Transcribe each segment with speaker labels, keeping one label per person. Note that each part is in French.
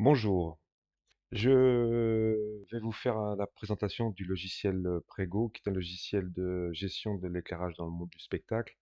Speaker 1: Bonjour, je vais vous faire la présentation du logiciel Prego, qui est un logiciel de gestion de l'éclairage dans le monde du spectacle.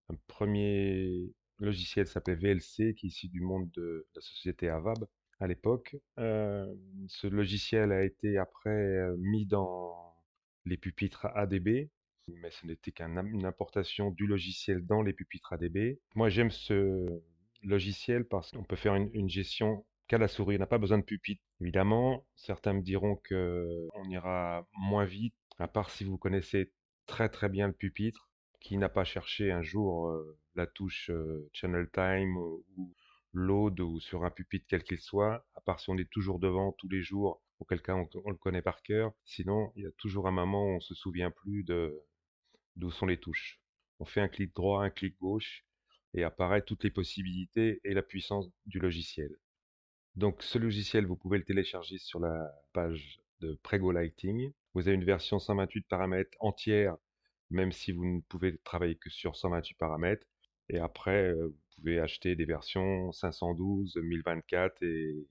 Speaker 1: Un premier logiciel s'appelait VLC, qui est issu du monde de la société Avab à l'époque. Ce logiciel a été après mis dans les pupitres ADB, mais ce n'était qu'une importation du logiciel dans les pupitres ADB. Moi, j'aime ce logiciel parce qu'on peut faire une gestion qu'à la souris. On n'a pas besoin de pupitre. Évidemment, certains me diront que on ira moins vite, à part si vous connaissez très très bien le pupitre. Qui n'a pas cherché un jour la touche Channel Time ou Load ou sur un pupitre quel qu'il soit, à part si on est toujours devant tous les jours, auquel cas on le connaît par cœur. Sinon, il y a toujours un moment où on se souvient plus de d'où sont les touches. On fait un clic droit, un clic gauche, et apparaît toutes les possibilités et la puissance du logiciel. Donc ce logiciel, vous pouvez le télécharger sur la page de Prego Lighting. Vous avez une version 128 paramètres entière, même si vous ne pouvez travailler que sur 128 paramètres. Et après, vous pouvez acheter des versions 512, 1024. Et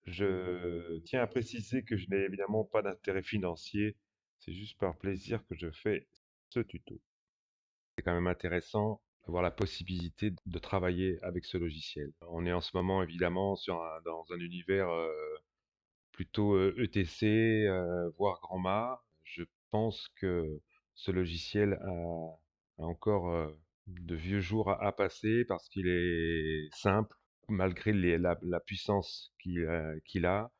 Speaker 1: je tiens à préciser que je n'ai évidemment pas d'intérêt financier. C'est juste par plaisir que je fais ce tuto. C'est quand même intéressant d'avoir la possibilité de travailler avec ce logiciel. On est en ce moment évidemment dans un univers plutôt ETC, voire grand mât. Je pense que ce logiciel a encore de vieux jours à passer parce qu'il est simple, malgré la puissance qu'il a,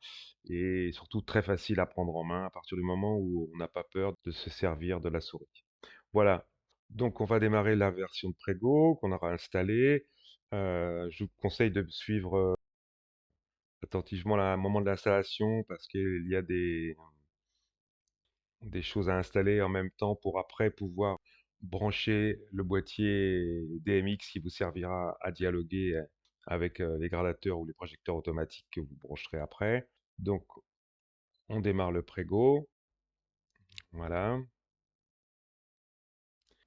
Speaker 1: et surtout très facile à prendre en main à partir du moment où on n'a pas peur de se servir de la souris. Voilà, donc on va démarrer la version de Prego qu'on aura installée. Je vous conseille de suivre attentivement le moment de l'installation parce qu'il y a des choses à installer en même temps pour après pouvoir brancher le boîtier DMX qui vous servira à dialoguer avec les gradateurs ou les projecteurs automatiques que vous brancherez après. Donc on démarre le Prego, voilà.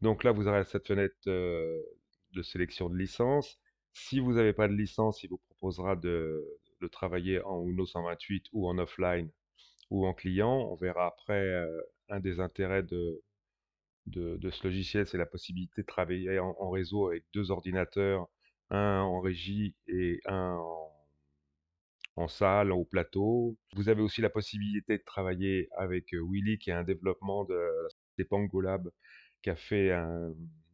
Speaker 1: Donc là vous aurez cette fenêtre de sélection de licence. Si vous n'avez pas de licence, il vous proposera de travailler en Uno 128 ou en offline ou en client. On verra après un des intérêts de ce logiciel, c'est la possibilité de travailler en réseau avec deux ordinateurs, un en régie et un en salle, au plateau. Vous avez aussi la possibilité de travailler avec Willy, qui est un développement de la société Pangolab, qui a fait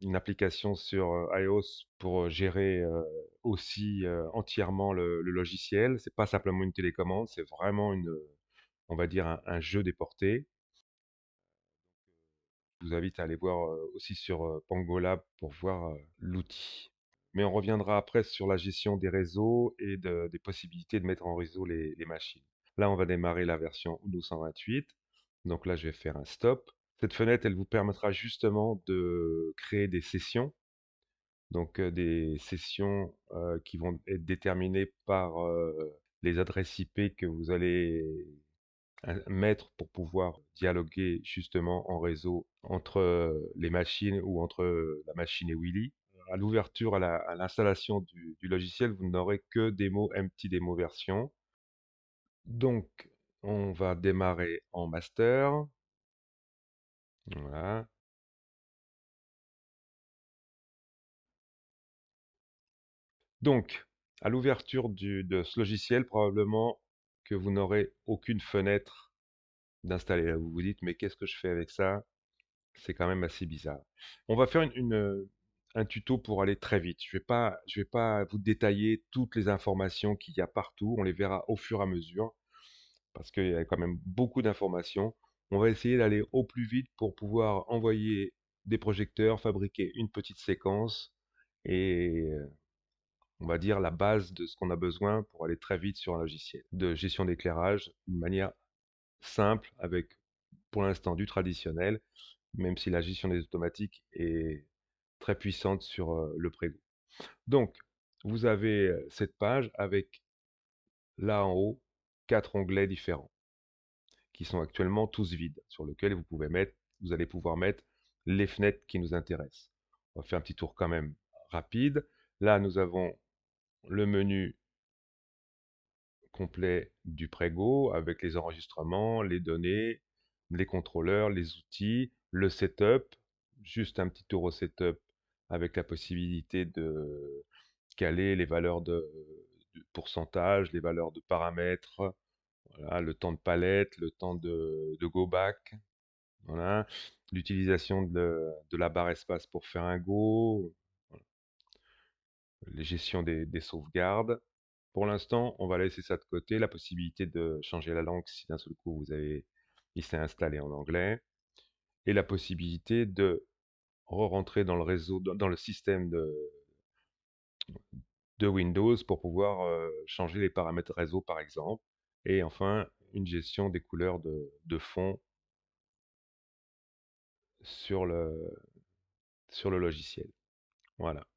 Speaker 1: une application sur iOS pour gérer aussi entièrement le logiciel. C'est pas simplement une télécommande, c'est vraiment on va dire un jeu déporté. Je vous invite à aller voir aussi sur Pangolab pour voir l'outil. Mais on reviendra après sur la gestion des réseaux et des possibilités de mettre en réseau les machines. Là, on va démarrer la version Uno 128. Donc là, je vais faire un stop. Cette fenêtre, elle vous permettra justement de créer des sessions. Donc des sessions qui vont être déterminées par les adresses IP que vous allez un maître pour pouvoir dialoguer justement en réseau entre les machines ou entre la machine et Willy. À l'ouverture, à l'installation du logiciel, vous n'aurez que démo empty démo version. Donc, on va démarrer en master. Voilà. Donc, à l'ouverture de ce logiciel, probablement que vous n'aurez aucune fenêtre d'installer. Vous vous dites, mais qu'est-ce que je fais avec ça? C'est quand même assez bizarre. On va faire un tuto pour aller très vite. Je vais pas vous détailler toutes les informations qu'il y a partout. On les verra au fur et à mesure parce qu'il y a quand même beaucoup d'informations. On va essayer d'aller au plus vite pour pouvoir envoyer des projecteurs, fabriquer une petite séquence et on va dire la base de ce qu'on a besoin pour aller très vite sur un logiciel de gestion d'éclairage d'une manière simple avec pour l'instant du traditionnel, même si la gestion des automatiques est très puissante sur le Prego. Donc, vous avez cette page avec là en haut 4 onglets différents qui sont actuellement tous vides, sur lesquels vous allez pouvoir mettre les fenêtres qui nous intéressent. On va faire un petit tour quand même rapide. Là, nous avons le menu complet du Prego avec les enregistrements, les données, les contrôleurs, les outils, le setup, juste un petit tour au setup avec la possibilité de caler les valeurs de pourcentage, les valeurs de paramètres, voilà, le temps de palette, le temps de go back, voilà, l'utilisation de la barre espace pour faire un go, voilà, les gestions des sauvegardes. Pour l'instant, on va laisser ça de côté, la possibilité de changer la langue si d'un seul coup il s'est installé en anglais, et la possibilité de re-rentrer dans le réseau, dans le système de Windows pour pouvoir changer les paramètres réseau par exemple, et enfin une gestion des couleurs de fond sur sur le logiciel. Voilà.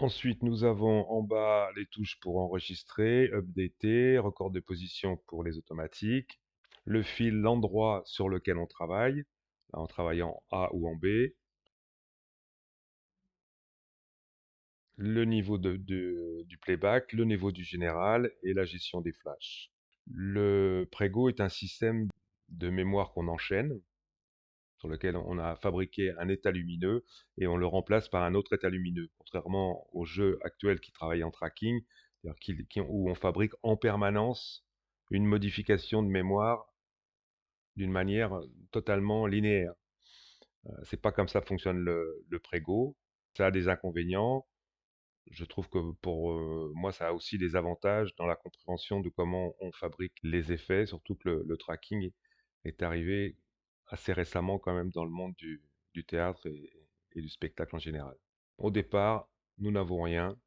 Speaker 1: Ensuite, nous avons en bas les touches pour enregistrer, updater, record de position pour les automatiques, le fil, l'endroit sur lequel on travaille, là, en travaillant en A ou en B, le niveau du playback, le niveau du général et la gestion des flashs. Le Prego est un système de mémoire qu'on enchaîne, sur lequel on a fabriqué un état lumineux et on le remplace par un autre état lumineux, contrairement aux jeux actuels qui travaillent en tracking, c'est-à-dire où on fabrique en permanence une modification de mémoire d'une manière totalement linéaire. C'est pas comme ça que fonctionne le Prego. Ça a des inconvénients. Je trouve que pour moi, ça a aussi des avantages dans la compréhension de comment on fabrique les effets, surtout que le tracking est arrivé assez récemment quand même dans le monde du théâtre et du spectacle en général. Au départ, nous n'avons rien.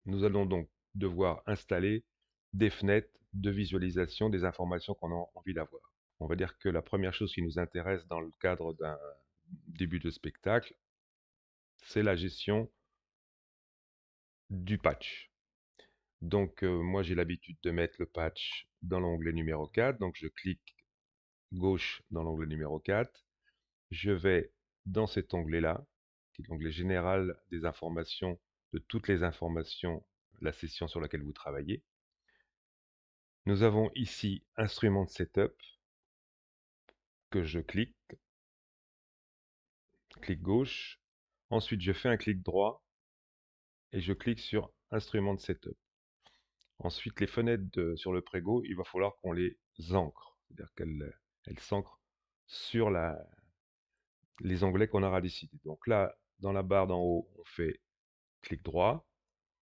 Speaker 1: Nous allons donc devoir installer des fenêtres de visualisation des informations qu'on a envie d'avoir. On va dire que la première chose qui nous intéresse dans le cadre d'un début de spectacle, c'est la gestion du patch. Donc moi j'ai l'habitude de mettre le patch dans l'onglet numéro 4, donc je clique gauche dans l'onglet numéro 4, je vais dans cet onglet-là, qui est l'onglet général des informations, de toutes les informations, la session sur laquelle vous travaillez. Nous avons ici instrument de setup, que je clique gauche, ensuite je fais un clic droit et je clique sur instrument de setup. Ensuite, les fenêtres sur le Prego, il va falloir qu'on les ancre, c'est-à-dire qu'elles s'ancrent sur les onglets qu'on aura décidé. Donc là, dans la barre d'en haut, on fait clic droit,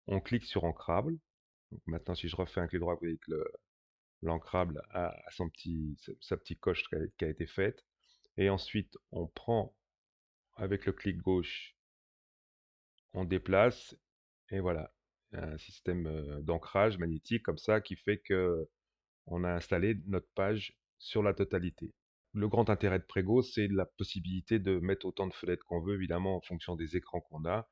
Speaker 1: on clique sur ancrable. Donc maintenant, si je refais un clic droit, vous voyez que l'ancrable a sa petite coche qui a été faite. Et ensuite, on prend avec le clic gauche, on déplace, et voilà, un système d'ancrage magnétique comme ça qui fait que on a installé notre page sur la totalité. Le grand intérêt de Prego, c'est la possibilité de mettre autant de fenêtres qu'on veut, évidemment, en fonction des écrans qu'on a,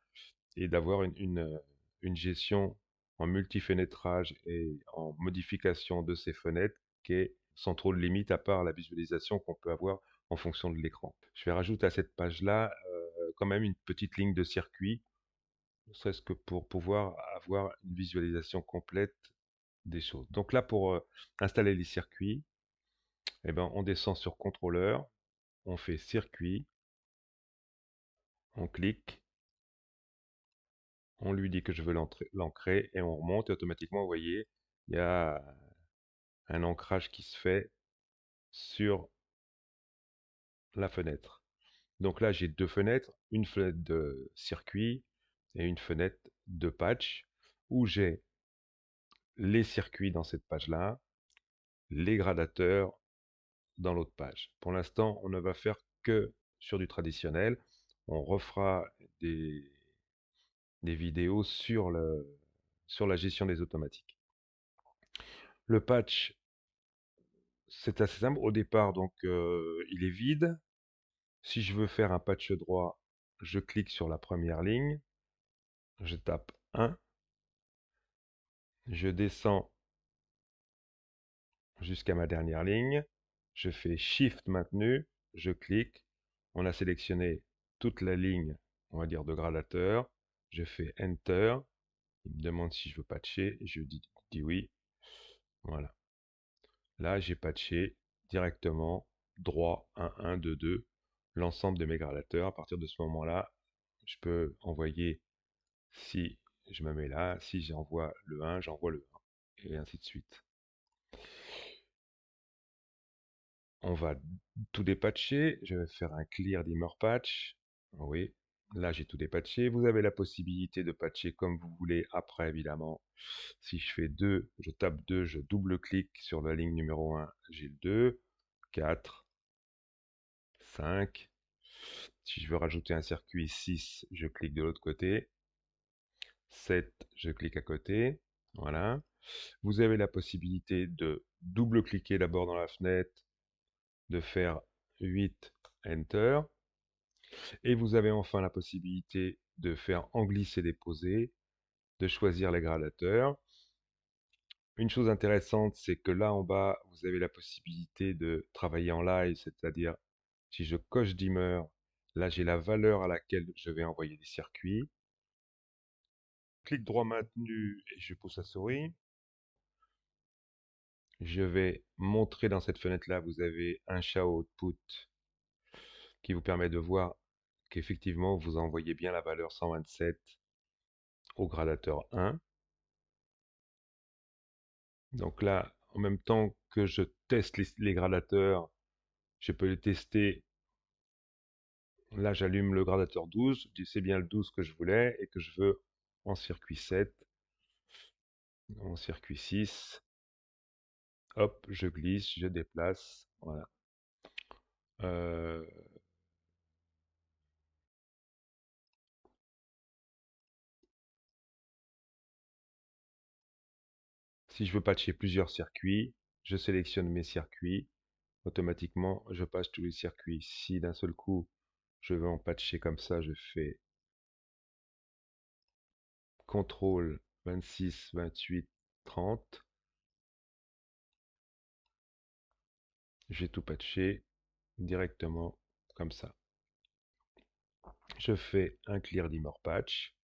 Speaker 1: et d'avoir une gestion en multifenêtrage et en modification de ces fenêtres qui est sans trop de limites, à part la visualisation qu'on peut avoir en fonction de l'écran. Je vais rajouter à cette page-là quand même une petite ligne de circuit, ne serait-ce que pour pouvoir avoir une visualisation complète des choses. Donc là, pour installer les circuits, eh ben, on descend sur contrôleur, on fait circuit, on clique, on lui dit que je veux l'ancrer et on remonte et automatiquement, vous voyez, il y a un ancrage qui se fait sur la fenêtre. Donc là, j'ai deux fenêtres, une fenêtre de circuit et une fenêtre de patch où j'ai les circuits dans cette page-là, les gradateurs dans l'autre page. Pour l'instant, on ne va faire que sur du traditionnel. On refera des vidéos sur la gestion des automatiques. Le patch, c'est assez simple. Au départ, donc, il est vide. Si je veux faire un patch droit, je clique sur la première ligne, je tape 1, je descends jusqu'à ma dernière ligne, je fais Shift maintenu, je clique, on a sélectionné toute la ligne, on va dire, de gradateur, je fais Enter, Il me demande si je veux patcher, je dis oui. Voilà. Là, j'ai patché directement droit 1, 1, 2, 2, l'ensemble de mes gradateurs. À partir de ce moment-là, je peux envoyer, si je me mets là, si j'envoie le 1, j'envoie le 1, et ainsi de suite. On va tout dépatcher. Je vais faire un clear dimmer patch. Oui, là j'ai tout dépatché. Vous avez la possibilité de patcher comme vous voulez après, évidemment. Si je fais 2, je tape 2, je double-clique sur la ligne numéro 1, j'ai le 2, 4, 5. Si je veux rajouter un circuit 6, je clique de l'autre côté. 7, je clique à côté. Voilà. Vous avez la possibilité de double-cliquer d'abord dans la fenêtre, de faire 8, Enter. Et vous avez enfin la possibilité de faire en glisser-déposer, de choisir les gradateurs. Une chose intéressante, c'est que là en bas, vous avez la possibilité de travailler en live, c'est-à-dire si je coche dimmer, là j'ai la valeur à laquelle je vais envoyer des circuits. Clic droit maintenu et je pousse la souris. Je vais montrer dans cette fenêtre-là, vous avez un show output qui vous permet de voir qu'effectivement vous envoyez bien la valeur 127 au gradateur 1. Donc là, en même temps que je teste les gradateurs, je peux les tester. Là, j'allume le gradateur 12, je dis c'est bien le 12 que je voulais et que je veux en circuit 7, en circuit 6. Hop, je glisse, je déplace, voilà. Euh, si je veux patcher plusieurs circuits, je sélectionne mes circuits. Automatiquement, je passe tous les circuits. Si d'un seul coup, je veux en patcher comme ça, je fais CTRL 26, 28, 30. J'ai tout patché directement comme ça. Je fais un clear dimmer patch.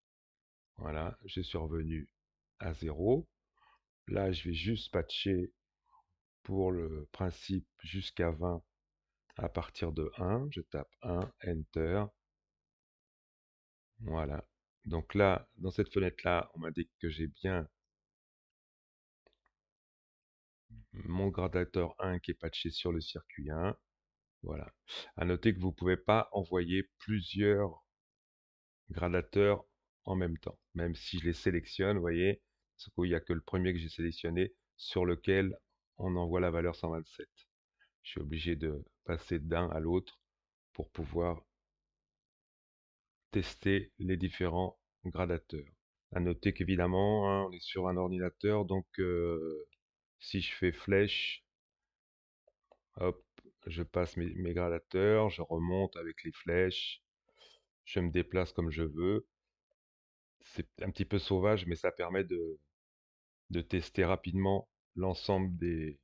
Speaker 1: Voilà, je suis revenu à 0. Là, je vais juste patcher pour le principe jusqu'à 20 à partir de 1. Je tape 1, Enter. Voilà. Donc là, dans cette fenêtre-là, on m'indique que j'ai bien mon gradateur 1 qui est patché sur le circuit 1. Voilà. À noter que vous ne pouvez pas envoyer plusieurs gradateurs en même temps. Même si je les sélectionne, vous voyez, il n'y a que le premier que j'ai sélectionné sur lequel on envoie la valeur 127. Je suis obligé de passer d'un à l'autre pour pouvoir tester les différents gradateurs. À noter qu'évidemment, hein, on est sur un ordinateur, donc si je fais flèche, hop, je passe mes gradateurs, je remonte avec les flèches, je me déplace comme je veux. C'est un petit peu sauvage, mais ça permet de tester rapidement l'ensemble des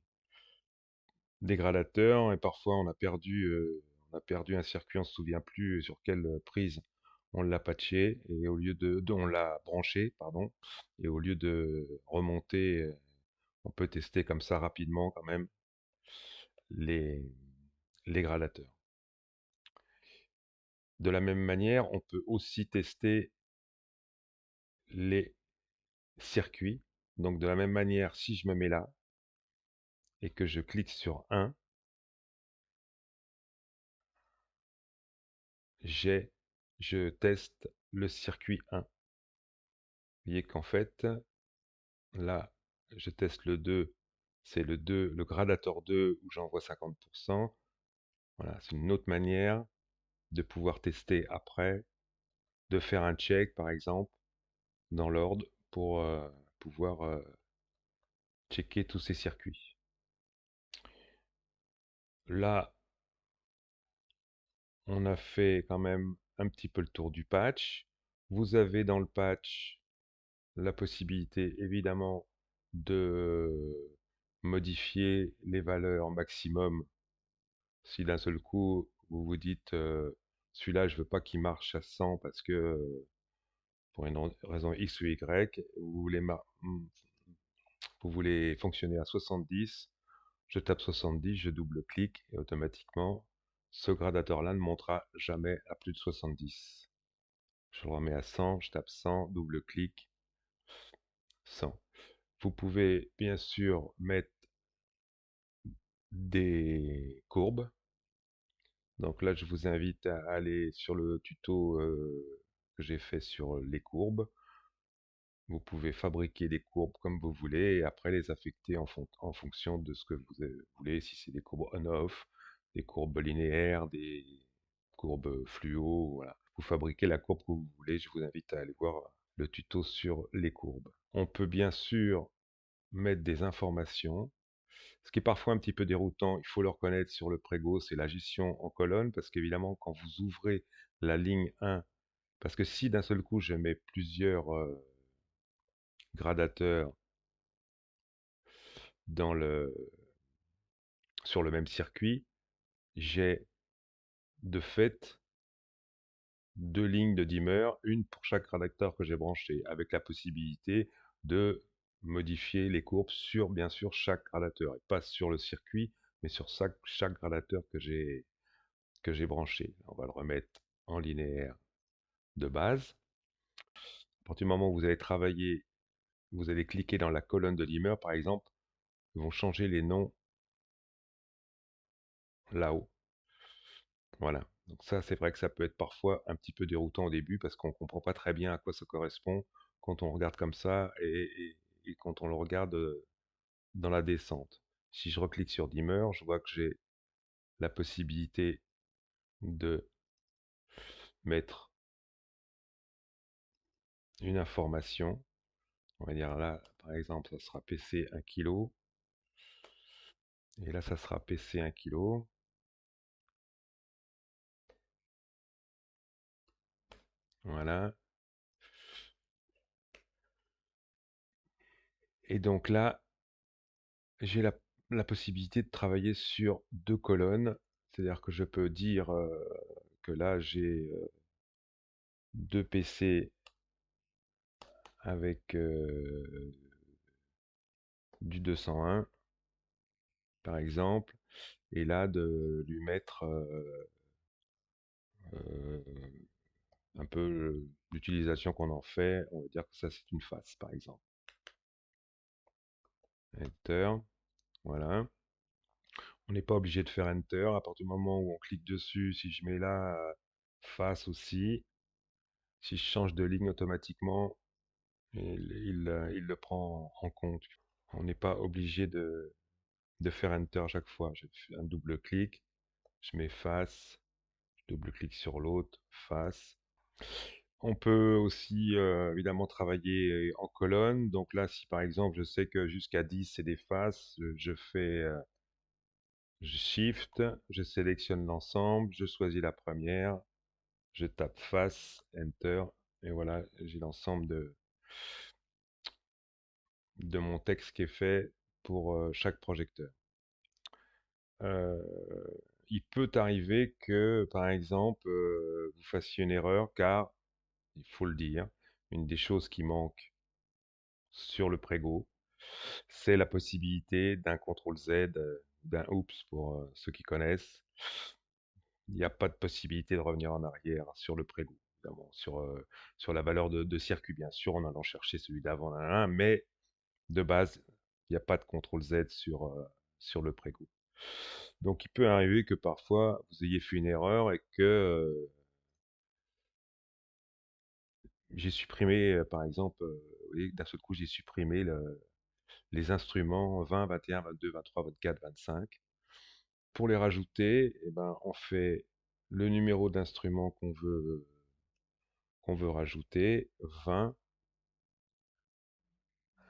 Speaker 1: gradateurs. Et parfois, on a perdu un circuit, on ne se souvient plus sur quelle prise on l'a patché, et au lieu on l'a branché, pardon, et au lieu de remonter, on peut tester comme ça rapidement quand même les, les gradateurs. De la même manière, on peut aussi tester les circuits. Donc de la même manière, si je me mets là et que je clique sur 1, je teste le circuit 1. Vous voyez qu'en fait, là, je teste le 2, c'est le 2, le gradateur 2 où j'envoie 50%. Voilà, c'est une autre manière de pouvoir tester après, de faire un check par exemple dans l'ordre pour pouvoir checker tous ces circuits. Là, on a fait quand même un petit peu le tour du patch. Vous avez dans le patch la possibilité évidemment de modifier les valeurs maximum. Si d'un seul coup vous vous dites celui-là je veux pas qu'il marche à 100 parce que pour une raison X ou Y, vous voulez fonctionner à 70, je tape 70, je double-clique et automatiquement, ce gradateur-là ne montera jamais à plus de 70. Je le remets à 100, je tape 100, double-clic, 100. Vous pouvez bien sûr mettre des courbes. Donc là, je vous invite à aller sur le tuto que j'ai fait sur les courbes. Vous pouvez fabriquer des courbes comme vous voulez et après les affecter en fonction de ce que vous voulez, si c'est des courbes on-off, des courbes linéaires, des courbes fluo, voilà. Vous fabriquez la courbe que vous voulez, je vous invite à aller voir le tuto sur les courbes. On peut bien sûr mettre des informations. Ce qui est parfois un petit peu déroutant, il faut le reconnaître sur le Prego, c'est la gestion en colonne, parce qu'évidemment, quand vous ouvrez la ligne 1, parce que si d'un seul coup je mets plusieurs gradateurs dans sur le même circuit, j'ai de fait deux lignes de dimmer, une pour chaque gradateur que j'ai branché, avec la possibilité de modifier les courbes sur, bien sûr, chaque gradateur, et pas sur le circuit, mais sur chaque gradateur que j'ai branché. On va le remettre en linéaire de base. À partir du moment où vous allez travailler, vous allez cliquer dans la colonne de dimmer, par exemple, ils vont changer les noms là-haut. Voilà. Donc ça, c'est vrai que ça peut être parfois un petit peu déroutant au début parce qu'on ne comprend pas très bien à quoi ça correspond quand on regarde comme ça et quand on le regarde dans la descente. Si je reclique sur dimmer, je vois que j'ai la possibilité de mettre une information. On va dire là, par exemple, ça sera PC 1 kg. Et là, ça sera PC 1 kg. Voilà. Et donc là, j'ai la possibilité de travailler sur deux colonnes. C'est-à-dire que je peux dire que là, j'ai deux PC avec du 201, par exemple. Et là, de lui mettre euh, un peu l'utilisation qu'on en fait. On va dire que ça, c'est une face, par exemple. Enter. Voilà. On n'est pas obligé de faire Enter. À partir du moment où on clique dessus, si je mets là face aussi, si je change de ligne automatiquement, il le prend en compte. On n'est pas obligé de faire Enter à chaque fois. Je fais un double clic, je mets face, je double clic sur l'autre, face. On peut aussi évidemment travailler en colonne. Donc là, si par exemple je sais que jusqu'à 10 c'est des faces, je fais Shift, je sélectionne l'ensemble, je choisis la première, je tape face, Enter, et voilà, j'ai l'ensemble de mon texte qui est fait pour chaque projecteur. Euh, il peut arriver que, par exemple, vous fassiez une erreur, car, il faut le dire, une des choses qui manque sur le Prego, c'est la possibilité d'un CTRL-Z, d'un OOPS pour ceux qui connaissent. Il n'y a pas de possibilité de revenir en arrière sur le Prego, évidemment, sur la valeur de circuit, bien sûr, en allant chercher celui d'avant, mais de base, il n'y a pas de CTRL-Z sur le Prego. Donc il peut arriver que parfois vous ayez fait une erreur et que j'ai supprimé, par exemple, vous voyez, d'un seul coup j'ai supprimé les instruments 20, 21, 22, 23, 24, 25. Pour les rajouter, eh ben, on fait le numéro d'instrument qu'on veut rajouter, 20,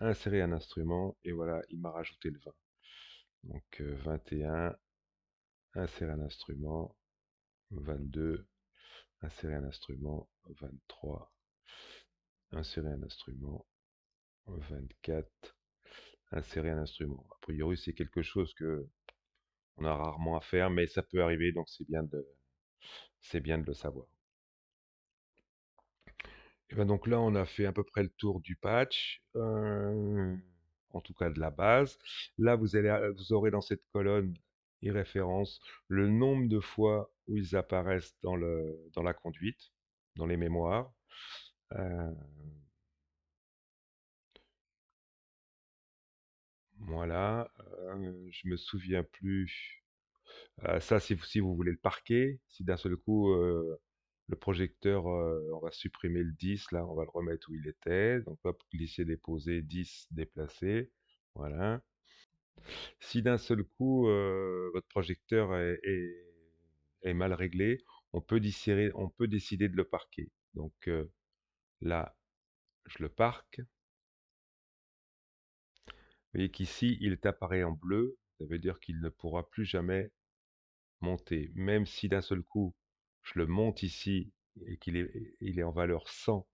Speaker 1: insérer un instrument, et voilà, il m'a rajouté le 20. Donc 21, insérer un instrument, 22, insérer un instrument, 23, insérer un instrument, 24, insérer un instrument. A priori, c'est quelque chose que on a rarement à faire, mais ça peut arriver, donc c'est bien de le savoir. Et ben donc là, on a fait à peu près le tour du patch, en tout cas de la base. Là, vous aurez dans cette colonne e-référence le nombre de fois où ils apparaissent dans la conduite, dans les mémoires. Euh, voilà, je me souviens plus. Ça, si vous voulez le parquer, si d'un seul coup le projecteur, on va supprimer le 10, là, on va le remettre où il était. Donc hop, glisser, déposer, 10, déplacer. Voilà. Si d'un seul coup votre projecteur est mal réglé, on peut décider de le parquer. Donc là, je le parque. Vous voyez qu'ici, il est appareil en bleu. Ça veut dire qu'il ne pourra plus jamais monter. Même si d'un seul coup, je le monte ici et il est en valeur 100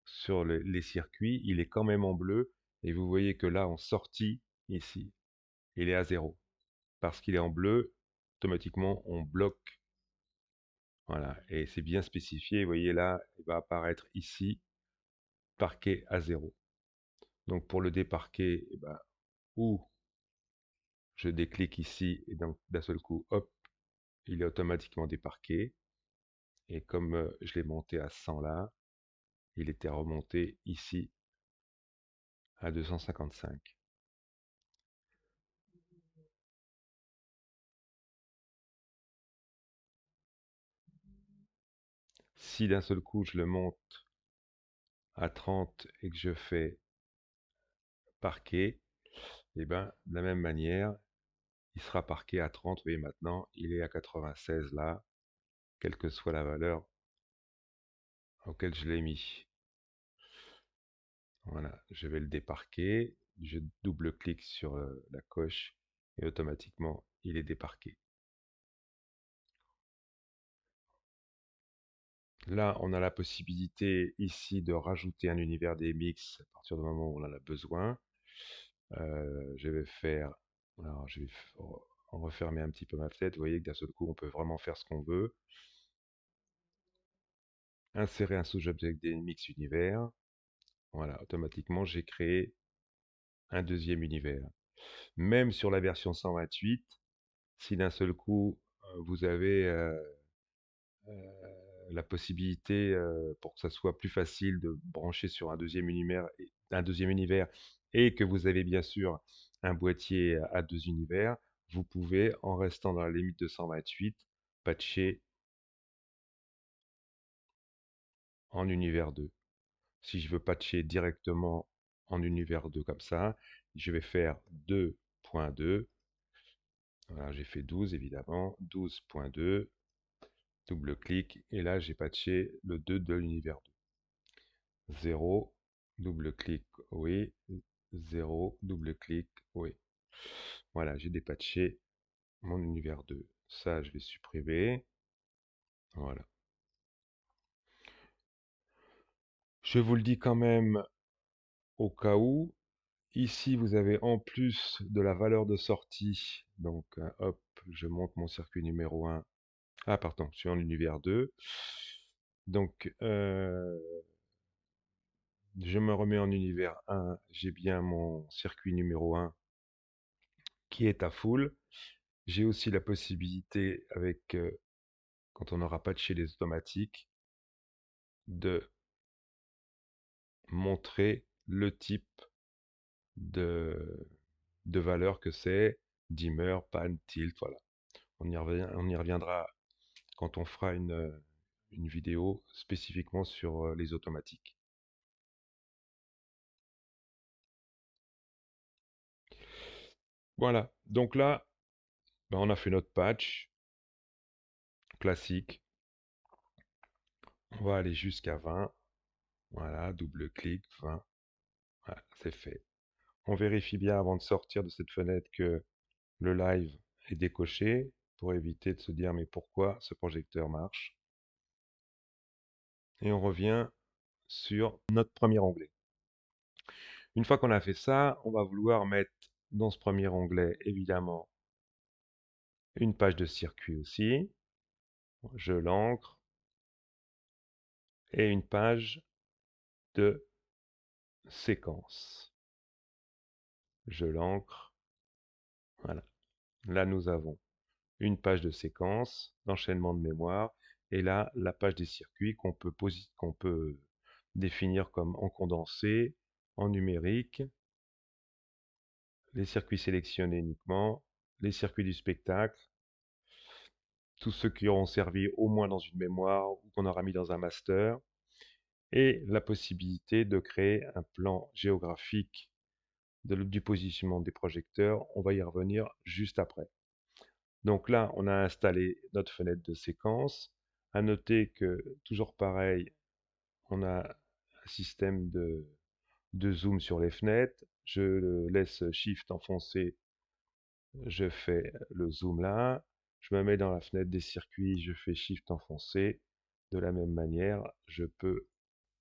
Speaker 1: sur les circuits, il est quand même en bleu. Et vous voyez que là, en sortie, ici, il est à 0. Parce qu'il est en bleu, automatiquement, on bloque. Voilà. Et c'est bien spécifié. Vous voyez là, il va apparaître ici, parqué à 0. Donc pour le déparquer, eh ben, ou je déclique ici et donc d'un seul coup, hop, il est automatiquement déparqué. Et comme je l'ai monté à 100 là, il était remonté ici à 255. Si d'un seul coup je le monte à 30 et que je fais parquer, et ben de la même manière, il sera parqué à 30. Vous voyez maintenant, il est à 96 là, quelle que soit la valeur auquel je l'ai mis. Voilà, je vais le déparquer, je double-clique sur la coche et automatiquement il est déparqué. Là, on a la possibilité ici de rajouter un univers DMX à partir du moment où on en a besoin. Je vais faire, alors je vais en refermer un petit peu ma fenêtre. Vous voyez que d'un seul coup, on peut vraiment faire ce qu'on veut. Insérer un sous-objet DMX univers. Voilà, automatiquement, j'ai créé un deuxième univers. Même sur la version 128, si d'un seul coup, vous avez la possibilité, pour que ça soit plus facile de brancher sur un deuxième univers et que vous avez bien sûr un boîtier à deux univers, vous pouvez, en restant dans la limite de 128, patcher en univers 2. Si je veux patcher directement en univers 2 comme ça, je vais faire 2.2. Voilà, j'ai fait 12 évidemment, 12.2, double-clic, et là j'ai patché le 2 de l'univers 2. 0, double-clic, oui, 0, double-clic, oui. Voilà, j'ai dépatché mon univers 2. Ça, je vais supprimer. Voilà. Je vous le dis quand même au cas où. Ici, vous avez en plus de la valeur de sortie. Donc, hop, je monte mon circuit numéro 1. Ah, pardon, je suis en univers 2. Donc, je me remets en univers 1. J'ai bien mon circuit numéro 1 qui est à full. J'ai aussi la possibilité, avec quand on aura patché les automatiques, de montrer le type de, de valeur que c'est, dimmer, pan, tilt, voilà. On y reviendra quand on fera une vidéo spécifiquement sur les automatiques. Voilà, donc là, ben, on a fait notre patch classique. On va aller jusqu'à 20. Voilà, double-clic, 20. Voilà, c'est fait. On vérifie bien avant de sortir de cette fenêtre que le live est décoché pour éviter de se dire mais pourquoi ce projecteur marche. Et on revient sur notre premier onglet. Une fois qu'on a fait ça, on va vouloir mettre dans ce premier onglet évidemment une page de circuit aussi. Je l'ancre et une page de séquence. Je l'ancre. Voilà. Là, nous avons une page de séquence, d'enchaînement de mémoire, et là, la page des circuits qu'on peut définir comme en condensé, en numérique, les circuits sélectionnés uniquement, les circuits du spectacle, tous ceux qui auront servi au moins dans une mémoire ou qu'on aura mis dans un master, et la possibilité de créer un plan géographique du positionnement des projecteurs. On va y revenir juste après. Donc là, on a installé notre fenêtre de séquence. À noter que, toujours pareil, on a un système de zoom sur les fenêtres. Je laisse Shift enfoncé, je fais le zoom là. Je me mets dans la fenêtre des circuits, je fais Shift enfoncé. De la même manière, je peux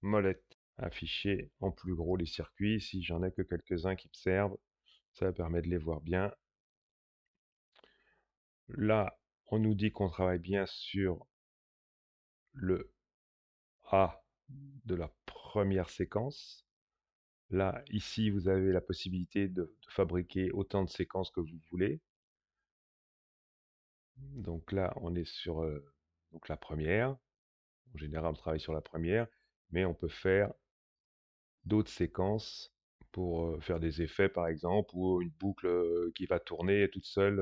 Speaker 1: molette afficher en plus gros les circuits. Si j'en ai que quelques-uns qui me servent, ça me permet de les voir bien. Là, on nous dit qu'on travaille bien sur le A de la première séquence. Là, ici, vous avez la possibilité de fabriquer autant de séquences que vous voulez. Donc là, on est sur donc la première. En général, on travaille sur la première, mais on peut faire d'autres séquences pour faire des effets, par exemple, ou une boucle qui va tourner toute seule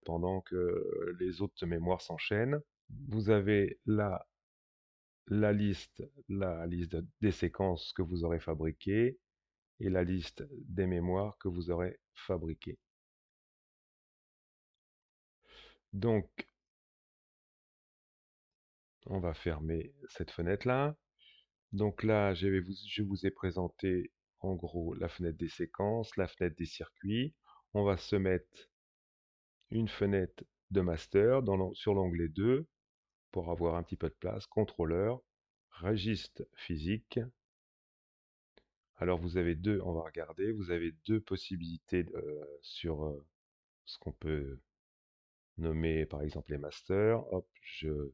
Speaker 1: pendant que les autres mémoires s'enchaînent. Vous avez là la liste des séquences que vous aurez fabriquées et la liste des mémoires que vous aurez fabriquées. Donc, on va fermer cette fenêtre-là. Donc là, je vous ai présenté en gros la fenêtre des séquences, la fenêtre des circuits. On va se mettre une fenêtre de master sur l'onglet 2 pour avoir un petit peu de place, contrôleur, registre physique. Alors vous avez on va regarder, vous avez deux possibilités sur ce qu'on peut nommer par exemple les masters. Hop, je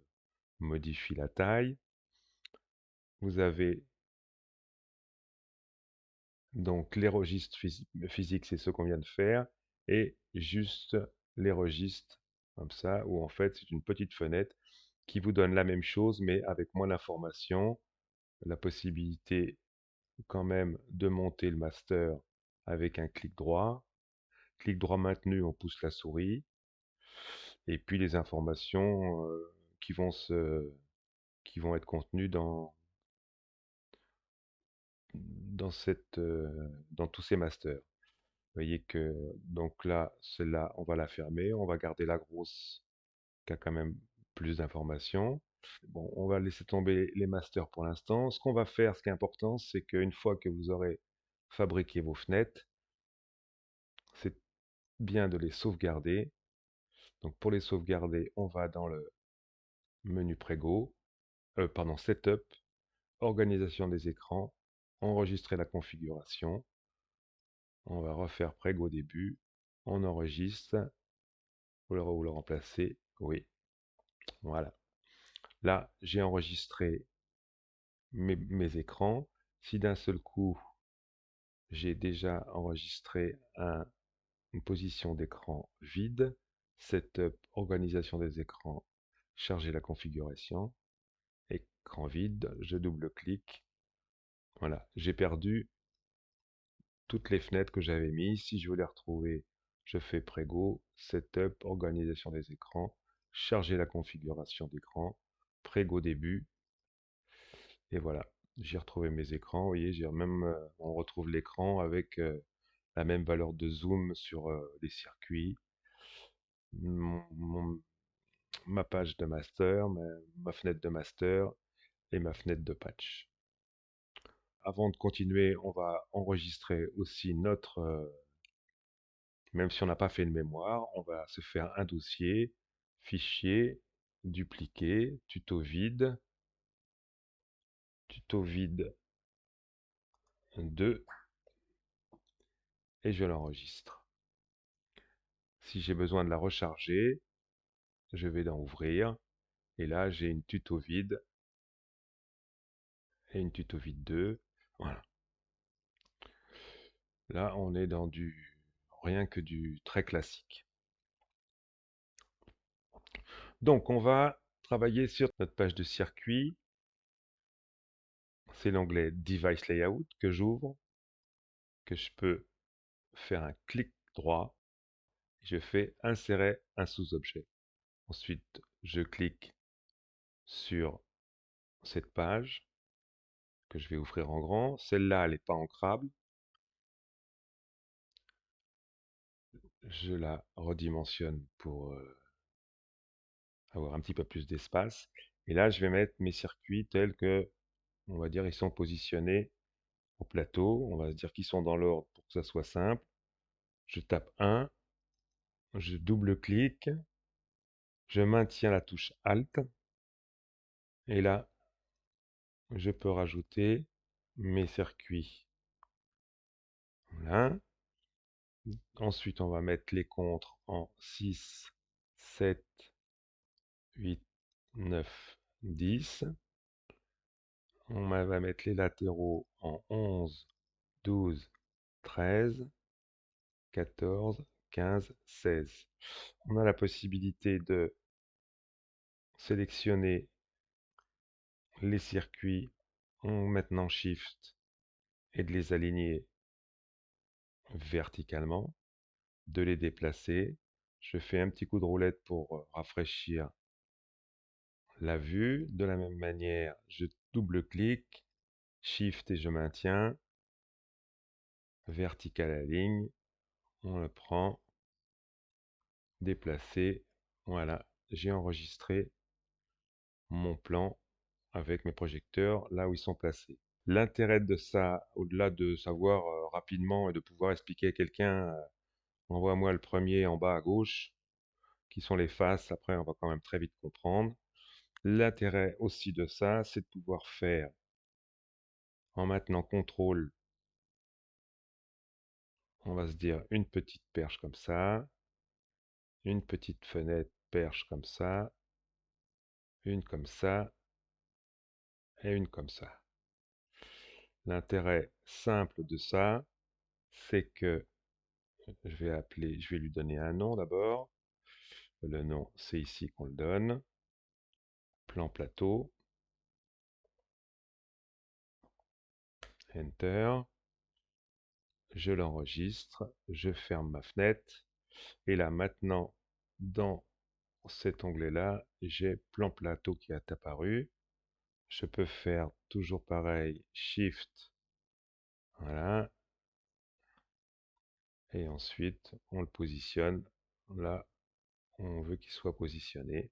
Speaker 1: modifie la taille. Vous avez donc les registres physiques, c'est ce qu'on vient de faire, et juste les registres comme ça, où en fait c'est une petite fenêtre qui vous donne la même chose, mais avec moins d'informations, la possibilité quand même de monter le master avec un clic droit maintenu, on pousse la souris, et puis les informations qui vont qui vont être contenues dans tous ces masters. Vous voyez que donc là, celle-là, on va la fermer, on va garder la grosse qui a quand même plus d'informations. Bon, on va laisser tomber les masters pour l'instant. Ce qu'on va faire, ce qui est important, c'est qu'une fois que vous aurez fabriqué vos fenêtres, c'est bien de les sauvegarder. Donc pour les sauvegarder, on va dans le menu Prego, pardon, Setup, Organisation des écrans, enregistrer la configuration. On va refaire Prego début, on enregistre, vous le remplacez, oui, voilà. Là, j'ai enregistré mes écrans. Si d'un seul coup, j'ai déjà enregistré une position d'écran vide, Setup, organisation des écrans, charger la configuration, écran vide, je double-clique. Voilà, j'ai perdu toutes les fenêtres que j'avais mises. Si je veux les retrouver, je fais Prego, Setup, organisation des écrans, charger la configuration d'écran, Prego début, et voilà. J'ai retrouvé mes écrans. Vous voyez, on retrouve l'écran avec la même valeur de zoom sur les circuits, mon- mon- ma page de master, ma fenêtre de master et ma fenêtre de patch. Avant de continuer, on va enregistrer aussi même si on n'a pas fait de mémoire, on va se faire un dossier, fichier, dupliquer, tuto vide 2, et je l'enregistre. Si j'ai besoin de la recharger, je vais dans Ouvrir, et là j'ai une tuto vide et une tuto vide 2. Voilà. Là, on est dans du rien que du très classique. Donc, on va travailler sur notre page de circuit. C'est l'onglet Device Layout que j'ouvre, que je peux faire un clic droit. Je fais Insérer un sous-objet. Ensuite, je clique sur cette page que je vais ouvrir en grand. Celle-là, elle n'est pas ancrable. Je la redimensionne pour avoir un petit peu plus d'espace. Et là, je vais mettre mes circuits tels que, on va dire, ils sont positionnés au plateau. On va se dire qu'ils sont dans l'ordre pour que ça soit simple. Je tape 1, je double-clique, je maintiens la touche Alt, et là, je peux rajouter mes circuits. Voilà. Ensuite, on va mettre les contres en 6, 7, 8, 9, 10. On va mettre les latéraux en 11, 12, 13, 14, 15, 16. On a la possibilité de sélectionner les circuits en maintenant Shift et de les aligner verticalement, de les déplacer. Je fais un petit coup de roulette pour rafraîchir la vue. De la même manière, je double-clique, Shift et je maintiens, vertical aligne, on le prend, déplacer, voilà, j'ai enregistré mon plan avec mes projecteurs là où ils sont placés. L'intérêt de ça, au-delà de savoir rapidement et de pouvoir expliquer à quelqu'un, envoie-moi le premier en bas à gauche, qui sont les faces, après on va quand même très vite comprendre. L'intérêt aussi de ça, c'est de pouvoir faire, en maintenant contrôle, on va se dire une petite perche comme ça, une petite fenêtre perche comme ça, une comme ça, et une comme ça. L'intérêt simple de ça, c'est que je vais lui donner un nom d'abord. Le nom, c'est ici qu'on le donne. Plan plateau. Enter. Je l'enregistre. Je ferme ma fenêtre. Et là, maintenant, dans cet onglet-là, j'ai plan plateau qui est apparu. Je peux faire toujours pareil, Shift. Voilà. Et ensuite, on le positionne là où on veut qu'il soit positionné.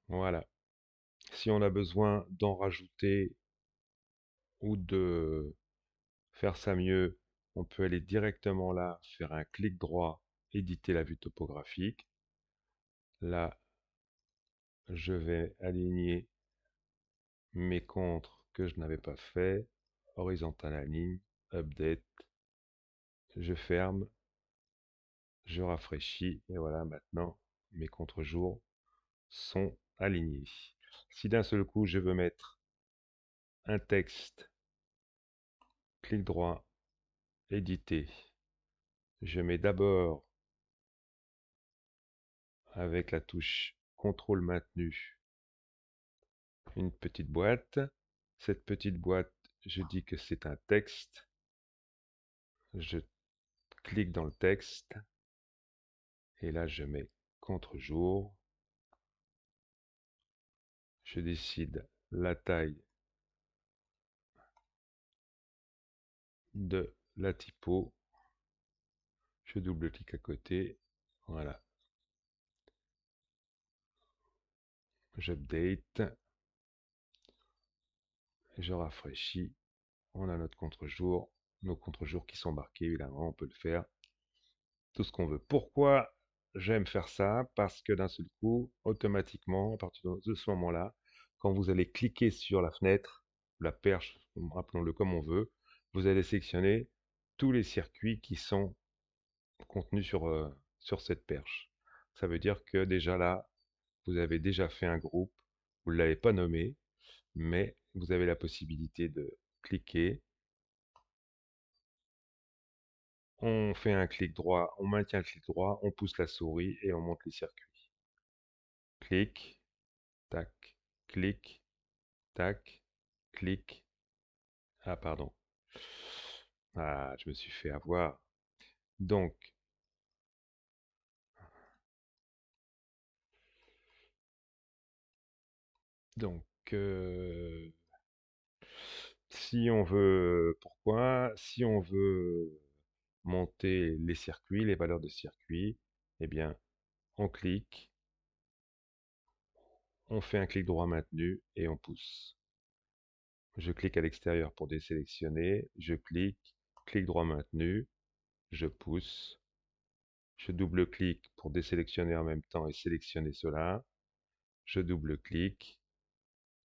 Speaker 1: Voilà. Si on a besoin d'en rajouter ou de faire ça mieux, on peut aller directement là, faire un clic droit, éditer la vue topographique. Là, je vais aligner mes contres que je n'avais pas fait. Horizontal align, update. Je ferme, je rafraîchis et voilà, maintenant mes contre-jours sont alignés. Si d'un seul coup je veux mettre un texte, clic droit, éditer. Je mets d'abord avec la touche contrôle maintenu une petite boîte. Cette petite boîte, je dis que c'est un texte. Je clique dans le texte et là je mets contre-jour. Je décide la taille de la typo. Je double-clique à côté. Voilà. J'update. Je rafraîchis. On a notre contre-jour. Nos contre-jours qui sont marqués, évidemment, on peut le faire tout ce qu'on veut. Pourquoi j'aime faire ça? Parce que d'un seul coup, automatiquement, à partir de ce moment-là, quand vous allez cliquer sur la fenêtre, la perche, rappelons-le comme on veut, vous allez sélectionner tous les circuits qui sont contenus sur cette perche. Ça veut dire que déjà là, vous avez déjà fait un groupe, vous ne l'avez pas nommé, mais vous avez la possibilité de cliquer. On fait un clic droit, on maintient le clic droit, on pousse la souris et on monte les circuits. Clic, tac, clic, tac, clic. Ah, pardon. Ah, je me suis fait avoir. Donc, donc, euh, si on veut, pourquoi? Si on veut monter les circuits, les valeurs de circuit, eh bien, on clique, on fait un clic droit maintenu et on pousse. Je clique à l'extérieur pour désélectionner, je clique, clic droit maintenu, je pousse, je double-clique pour désélectionner en même temps et sélectionner cela, je double-clique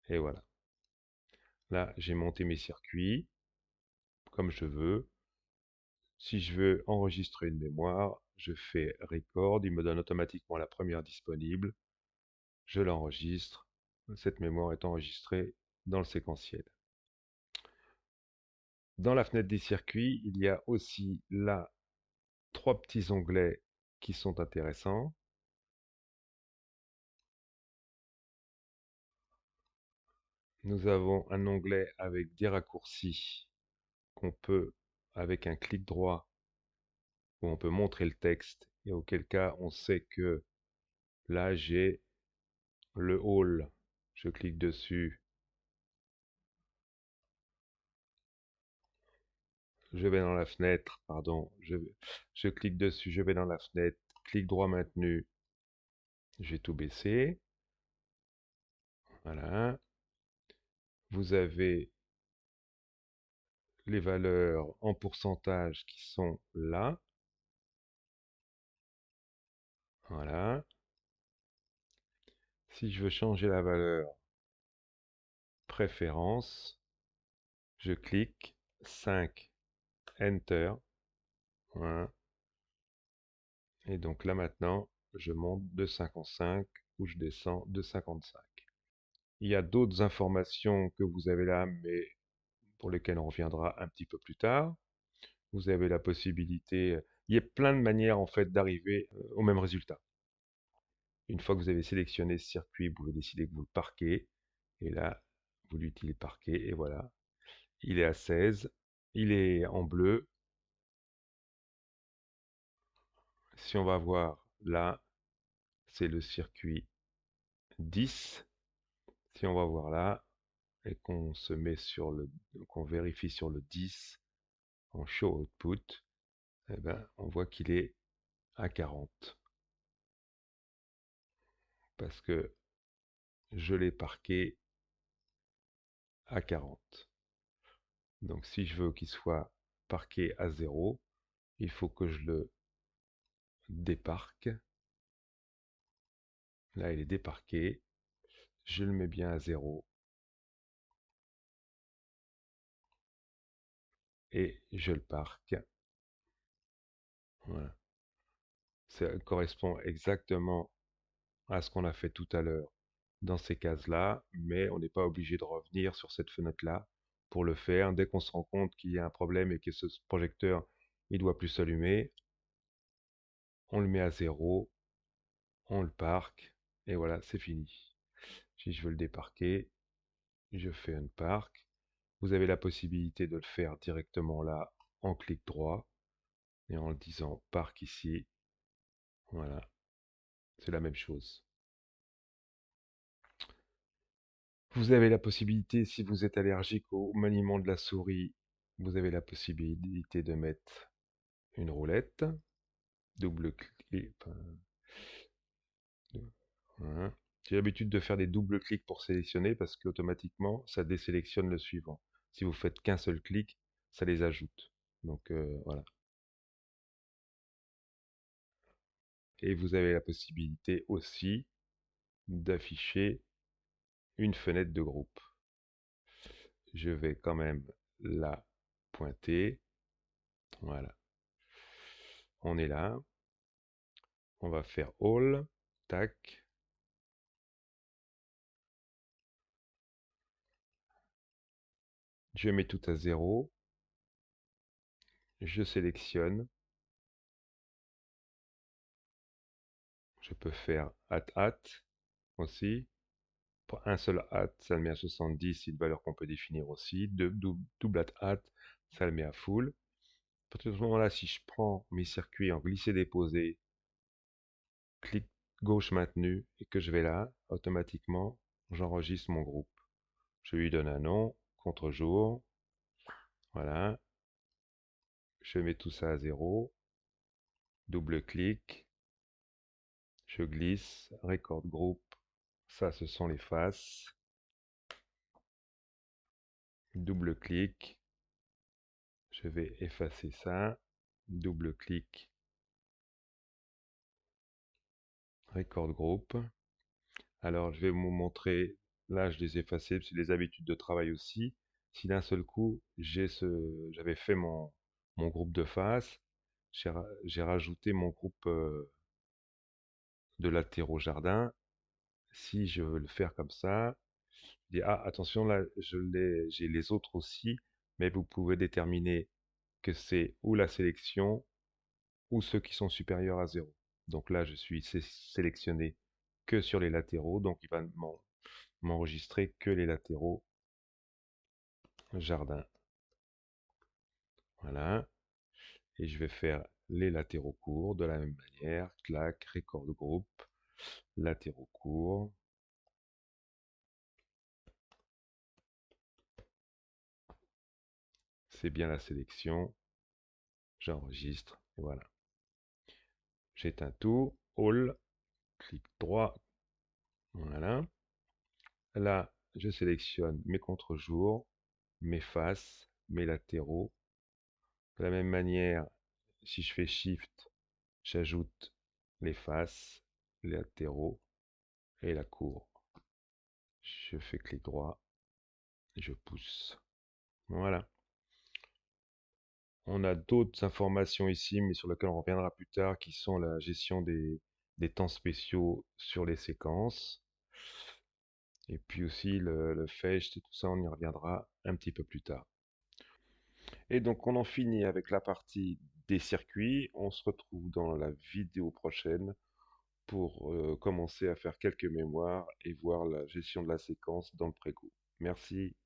Speaker 1: et voilà. Là, j'ai monté mes circuits comme je veux. Si je veux enregistrer une mémoire, je fais record, il me donne automatiquement la première disponible, je l'enregistre, cette mémoire est enregistrée dans le séquentiel. Dans la fenêtre des circuits, il y a aussi là 3 petits onglets qui sont intéressants. Nous avons un onglet avec des raccourcis qu'on peut, avec un clic droit, où on peut montrer le texte, et auquel cas on sait que là j'ai le hall. Je clique dessus, je vais dans la fenêtre, pardon, je clique dessus, je vais dans la fenêtre, clic droit maintenu, j'ai tout baissé. Voilà. Vous avez les valeurs en pourcentage qui sont là. Voilà. Si je veux changer la valeur préférence, je clique 5, Enter. Voilà. Et donc là maintenant, je monte de 55 ou je descends de 55. Il y a d'autres informations que vous avez là, mais pour lesquelles on reviendra un petit peu plus tard. Vous avez la possibilité, il y a plein de manières en fait d'arriver au même résultat. Une fois que vous avez sélectionné ce circuit, vous pouvez décider que vous le parquez. Et là, vous l'utilisez parqué et voilà. Il est à 16. Il est en bleu. Si on va voir là, c'est le circuit 10. Si on va voir là, et qu'on se met sur le, qu'on vérifie sur le 10 en show output, eh ben, on voit qu'il est à 40. Parce que je l'ai parqué à 40. Donc si je veux qu'il soit parqué à 0, il faut que je le déparque. Là, il est déparqué. Je le mets bien à 0. Et je le parque. Voilà. Ça correspond exactement à ce qu'on a fait tout à l'heure dans ces cases-là, mais on n'est pas obligé de revenir sur cette fenêtre-là pour le faire. Dès qu'on se rend compte qu'il y a un problème et que ce projecteur il doit plus s'allumer, on le met à 0, on le parque, et voilà, c'est fini. Si je veux le déparquer, je fais un park. Vous avez la possibilité de le faire directement là en clic droit et en le disant park ici. Voilà, c'est la même chose. Vous avez la possibilité, si vous êtes allergique au maniement de la souris, vous avez la possibilité de mettre une roulette, double clic. Voilà. J'ai l'habitude de faire des doubles clics pour sélectionner parce qu'automatiquement, ça désélectionne le suivant. Si vous faites qu'un seul clic, ça les ajoute. Donc voilà. Et vous avez la possibilité aussi d'afficher une fenêtre de groupe. Je vais quand même la pointer. Voilà. On est là. On va faire All. Tac. Je mets tout à zéro, je sélectionne, je peux faire at aussi. Pour un seul at, ça le met à 70, c'est une valeur qu'on peut définir aussi. Double at, ça le met à full. À partir de ce moment-là, si je prends mes circuits en glisser-déposer, clic gauche maintenu, et que je vais là, automatiquement, j'enregistre mon groupe. Je lui donne un nom, contre-jour, voilà. Je mets tout ça à zéro, double-clic, je glisse, record group, ça ce sont les faces, double-clic, je vais effacer ça, double-clic, record group. Alors je vais vous montrer, là je les ai effacés, c'est les habitudes de travail aussi. Si d'un seul coup j'avais fait mon groupe de face, j'ai rajouté mon groupe de latéraux jardin. Si je veux le faire comme ça, je dis ah attention là j'ai les autres aussi, mais vous pouvez déterminer que c'est ou la sélection ou ceux qui sont supérieurs à zéro. Donc là je suis sélectionné que sur les latéraux, donc il va m'enregistrer que les latéraux jardin. Voilà. Et je vais faire les latéraux courts de la même manière. Clac, record group, latéraux courts. C'est bien la sélection. J'enregistre. Et voilà. J'éteins tout. All. Clic droit. Voilà. Là, je sélectionne mes contre-jours, mes faces, mes latéraux. De la même manière, si je fais Shift, j'ajoute les faces, les latéraux et la cour. Je fais clic droit, je pousse. Voilà. On a d'autres informations ici, mais sur lesquelles on reviendra plus tard, qui sont la gestion des temps spéciaux sur les séquences. Et puis aussi le fetch et tout ça, on y reviendra un petit peu plus tard. Et donc on en finit avec la partie des circuits. On se retrouve dans la vidéo prochaine pour commencer à faire quelques mémoires et voir la gestion de la séquence dans le préco. Merci.